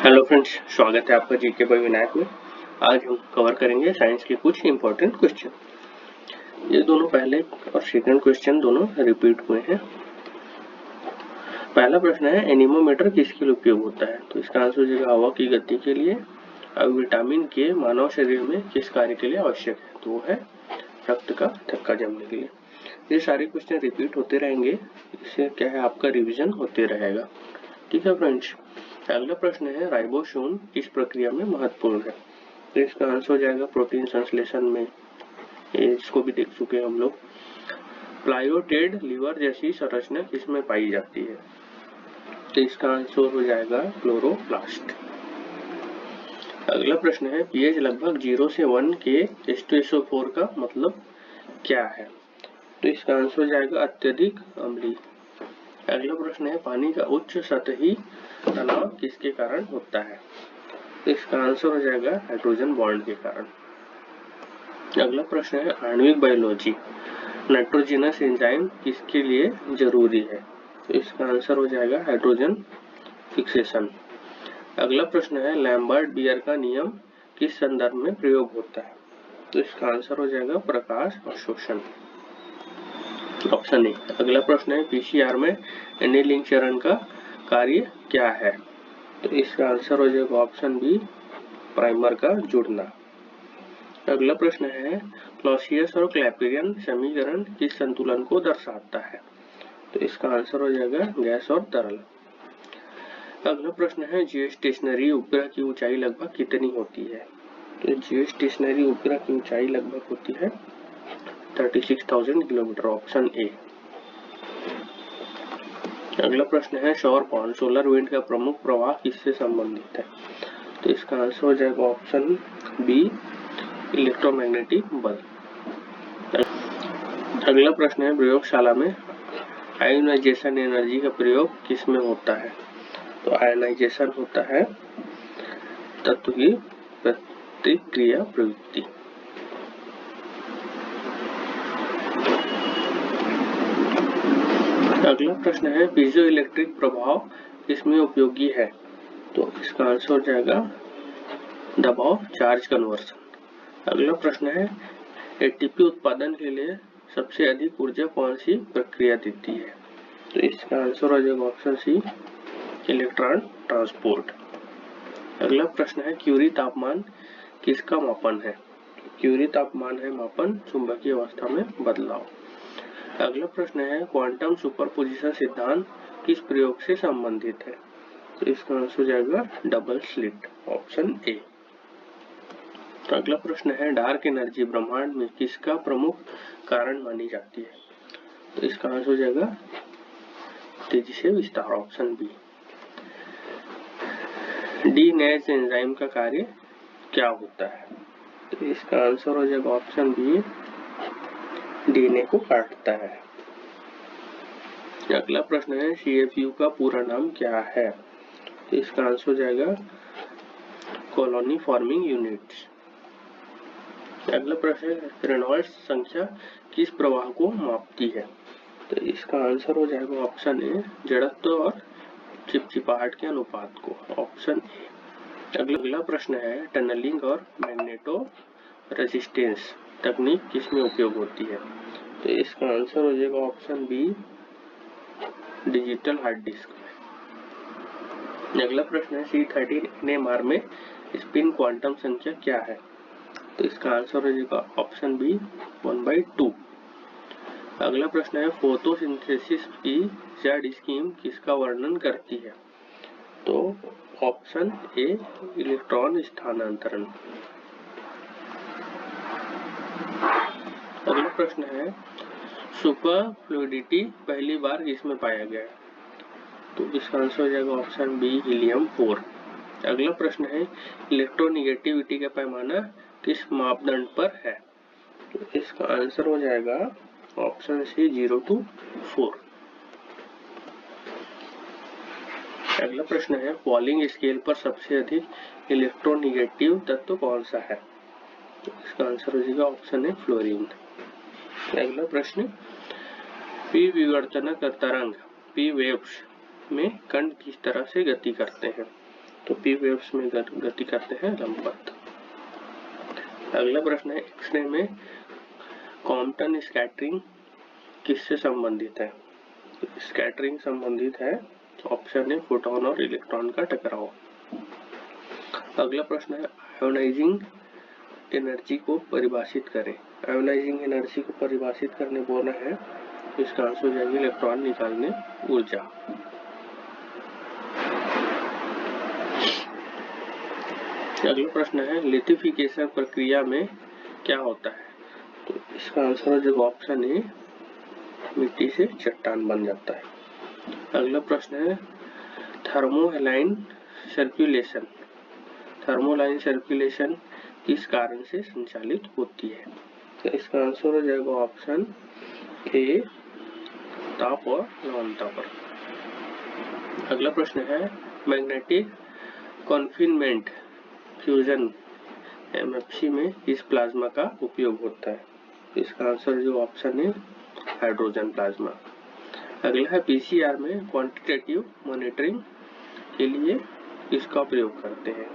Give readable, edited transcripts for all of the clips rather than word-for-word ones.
Hello friends, स्वागत है आपका जीके बाय विनायक में। आज हम कवर करेंगे साइंस के कुछ इंपॉर्टेंट क्वेश्चन। ये दोनों पहले और सेकंड क्वेश्चन दोनों रिपीट हुए हैं। पहला प्रश्न है, एनीमोमीटर किसके लिए उपयोग होता है? तो इसका आंसर हो जाएगा हवा की गति के लिए। अब विटामिन के मानव शरीर में किस कार्य के लिए आवश्यक है? तो वो है रक्त का थक्का जमने के लिए। ये सारे क्वेश्चन रिपीट होते रहेंगे, इससे क्या है आपका रिविजन होते रहेगा। ठीक है फ्रेंड्स। अगला प्रश्न है, राइबोसोम किस प्रक्रिया में महत्वपूर्ण है? तो इसका आंसर हो जाएगा प्रोटीन संश्लेषण में। इसको भी देख चुके हैं हम लोग। प्लायोटेड लीवर जैसी संरचना किसमें पाई जाती है? तो इसका आंसर हो जाएगा क्लोरोप्लास्ट। अगला प्रश्न है, पीएच लगभग 0 से 1 के H2SO4 का मतलब क्या है? तो इसका आंसर हो जाएगा अत्यधिक अम्लीय। अगला प्रश्न है, पानी का उच्च सतही तनाव किसके कारण होता है? तो इसका आंसर हो जाएगा हाइड्रोजन बॉन्ड के कारण। अगला प्रश्न है, आणविक बायोलॉजी नाइट्रोजनस एंजाइम किसके लिए जरूरी है? तो इसका आंसर हो जाएगा हाइड्रोजन फिक्सेशन। अगला प्रश्न है, लैम्बर्ट बियर का नियम किस संदर्भ में प्रयोग होता है? तो इसका आंसर हो जाएगा प्रकाश अवशोषण, ऑप्शन ए। अगला प्रश्न है, पीसीआर में एनीलिंग चरण का कार्य क्या है? तो इसका आंसर हो जाएगा ऑप्शन बी, प्राइमर का जुड़ना। अगला प्रश्न है, क्लॉसियस और क्लैपेरियन समीकरण किस संतुलन को दर्शाता है? तो इसका आंसर हो जाएगा गैस और तरल। अगला प्रश्न है, जियोस्टेशनरी उपग्रह की ऊंचाई लगभग कितनी होती है? तो जियोस्टेशनरी उपग्रह की ऊंचाई लगभग होती है 36,000 किलोमीटर, ऑप्शन ए। अगला प्रश्न है, सौर पवन सोलर विंड का प्रमुख प्रवाह किससे संबंधित है? तो इसका आंसर हो जाएगा ऑप्शन बी, इलेक्ट्रोमैग्नेटिक बल। अगला प्रश्न है, प्रयोगशाला में आयोनाइजेशन एनर्जी का प्रयोग किसमें होता है? तो आयोनाइजेशन होता है तत्व की प्रतिक्रिया प्रवृत्ति। अगला प्रश्न है, पीजो इलेक्ट्रिक प्रभाव किसमें उपयोगी है? तो इसका आंसर हो जाएगा दबाव चार्ज कन्वर्सन। अगला प्रश्न है, एटीपी उत्पादन के लिए सबसे अधिक ऊर्जा कौन सी प्रक्रिया देती है? तो इसका आंसर हो जाएगा ऑप्शन सी, इलेक्ट्रॉन ट्रांसपोर्ट। अगला प्रश्न है, क्यूरी तापमान किसका मापन है? क्यूरी तापमान है मापन चुंबकीय अवस्था में बदलाव। अगला प्रश्न है, क्वांटम सुपरपोजिशन सिद्धांत किस प्रयोग से संबंधित है? तो इसका आंसर हो जाएगा डबल स्लिट, ऑप्शन ए। अगला प्रश्न है, डार्क एनर्जी ब्रह्मांड में किसका प्रमुख कारण मानी जाती है? तो इसका आंसर हो जाएगा तेजी से विस्तार, ऑप्शन बी। डीनेज एंजाइम का कार्य क्या होता है? तो इसका आंसर हो जाएगा ऑप्शन बी, डीएनए को काटता है। अगला प्रश्न है, सीएफयू का पूरा नाम क्या है? तो इसका आंसर हो जाएगा कॉलोनी फॉर्मिंग यूनिट्स। अगला प्रश्न है, रेनॉल्ड्स संख्या किस प्रवाह को मापती है? तो इसका आंसर हो जाएगा ऑप्शन ए, जड़त्व और चिपचिपाहट के अनुपात को, ऑप्शन ए। अगला प्रश्न है, टनलिंग और मैग्नेटो रेजिस्टेंस तकनीक किसमें उपयोग होती है? तो इसका आंसर हो जाएगा option B, digital hard disk में। अगला प्रश्न है, C13 NMR में स्पिन क्वांटम संख्या क्या है? तो इसका आंसर हो जाएगा ऑप्शन बी, 1/2। अगला प्रश्न है, फोटोसिंथेसिस की जेड स्कीम किसका वर्णन करती है? तो ऑप्शन ए, इलेक्ट्रॉन स्थानांतरण। अगला प्रश्न है, सुपर फ्लूइडिटी पहली बार किसमें पाया गया? तो इसका आंसर हो जाएगा ऑप्शन बी, हीलियम 4। अगला प्रश्न है, इलेक्ट्रोनिगेटिविटी का पैमाना किस मापदंड पर है? तो इसका आंसर हो जाएगा ऑप्शन सी, 0 to 4। अगला प्रश्न है, पॉलिंग स्केल पर सबसे अधिक इलेक्ट्रोनिगेटिव तत्व कौन सा है? तो इसका आंसर हो जाएगा ऑप्शन ए, फ्लोरीन। अगला प्रश्न, पी विवर्तनक तरंग पी वेव्स में कण किस तरह से गति करते हैं? तो पी वेव्स में गति करते हैं लंबवत। अगला प्रश्न है एक्सरे में कॉम्पटन स्कैटरिंग किससे संबंधित है? स्कैटरिंग संबंधित है, ऑप्शन है फोटोन और इलेक्ट्रॉन का टकराव। अगला प्रश्न है आयोनाइजिंग एनर्जी को परिभाषित करें। आयोनाइजिंग एनर्जी को परिभाषित करने बोला है, इसका आंसर हो जाएगा इलेक्ट्रॉन निकालने ऊर्जा। अगला प्रश्न है लिथिफिकेशन प्रक्रिया में क्या होता है? तो इसका आंसर हो जाएगा ऑप्शन ए, मिट्टी से चट्टान बन जाता है। अगला प्रश्न है थर्मोलाइन सर्कुलेशन। थर्मोलाइन सर्कुलेशन किस कारण से संचालित होती है? तो इसका आंसर हो जाएगा ऑप्शन ए, ताप और लवणता पर। अगला प्रश्न है मैग्नेटिक कॉन्फिनमेंट फ्यूजन एमएफसी में किस प्लाज्मा का उपयोग होता है? इसका आंसर जो ऑप्शन है हाइड्रोजन प्लाज्मा। अगला है पीसीआर में क्वांटिटेटिव मॉनिटरिंग के लिए किसका प्रयोग करते हैं?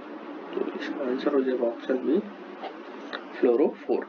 तो इसका आंसर हो जाएगा ऑप्शन बी फ्लोरोफोर।